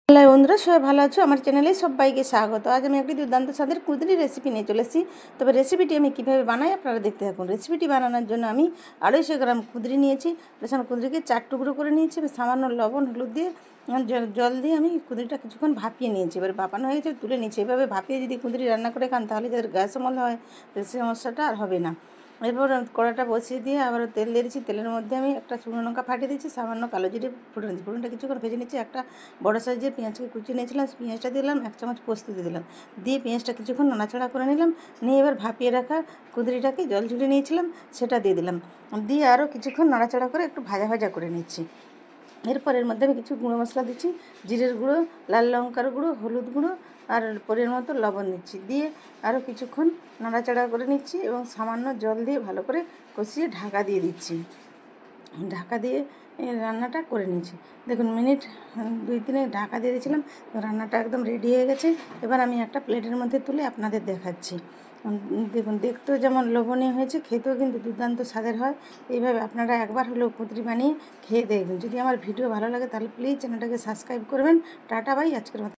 Hello বন্ধুরা, সবাই ভালো আছো? আমার চ্যানেলে সবাইকে স্বাগত। আজ আমি একটি দুর্দান্ত স্বাদের কুঁদরি রেসিপি নিয়ে চলে এসেছি। তবে রেসিপিটি আমি কীভাবে বানাই আপনারা দেখতে থাকুন। রেসিপিটি বানানোর জন্য আমি 250 গ্রাম কুঁদরি নিয়েছি। বেসন কুঁদরিকে 4 টুকরো করে নিয়েছি। সামান্য লবণ হলুদ দিয়ে জল দিয়ে আমি কুঁদরিটা কিছুক্ষণ ভাপিয়ে নিয়েছি। এবার ভাপানো হয়েছে, তুলে নিয়েছি। এভাবে ভাপিয়ে যদি কুঁদরি রান্না করে খান তাহলে যাদের গ্যাস অম্বল হয় সেই সমস্যাটা আর হবে না। এরপর কড়াটা বসিয়ে দিয়ে আবারও তেল দিয়ে দিচ্ছি। তেলের মধ্যে আমি একটা শুকনো লঙ্কা ফাটিয়ে দিচ্ছি, সামান্য কালো জিরে ফোড়ন দিচ্ছি। ফোড়নটা কিছুক্ষণ ভেজে নিচ্ছি। একটা বড় সাইজের পেঁয়াজকে কুচিয়ে নিয়েছিলাম, পেঁয়াজটা দিলাম। 1 চামচ পোস্ত দিয়ে দিলাম, দিয়ে পেঁয়াজটা কিছুক্ষণ নাড়াচাড়া করে নিলাম। নিয়ে এবার ভাপিয়ে রাখা কুঁদরিটাকে জল ঝুলিয়ে নিয়েছিলাম সেটা দিয়ে দিলাম, দিয়ে আরও কিছুক্ষণ নাড়াচাড়া করে একটু ভাজা ভাজা করে নিচ্ছি। এরপর এর মধ্যে আমি কিছু গুঁড়ো মশলা দিচ্ছি, জিরের গুঁড়ো, লাল লঙ্কার গুঁড়ো, হলুদ গুঁড়ো আর পরিমাণ মতো লবণ দিচ্ছি। দিয়ে আরও কিছুক্ষণ নাড়াচাড়া করে নিচ্ছি এবং সামান্য জল দিয়ে ভালো করে কষিয়ে ঢাকা দিয়ে দিচ্ছি। ঢাকা দিয়ে রান্নাটা করে নিচ্ছি। দেখুন মিনিট 2-3 ঢাকা দিয়ে দিয়েছিলাম, রান্নাটা একদম রেডি হয়ে গেছে। এবার আমি একটা প্লেটের মধ্যে তুলে আপনাদের দেখাচ্ছি। দেখুন দেখতেও যেমন লোভনীয় হয়েছে, খেতেও কিন্তু দুর্দান্ত স্বাদের হয়। এইভাবে আপনারা একবার হলেও কুঁদরি বানিয়ে খেয়ে দেখবেন। যদি আমার ভিডিও ভালো লাগে তাহলে প্লিজ চ্যানেলটাকে সাবস্ক্রাইব করবেন। টাটা বাই, আজকের মতো।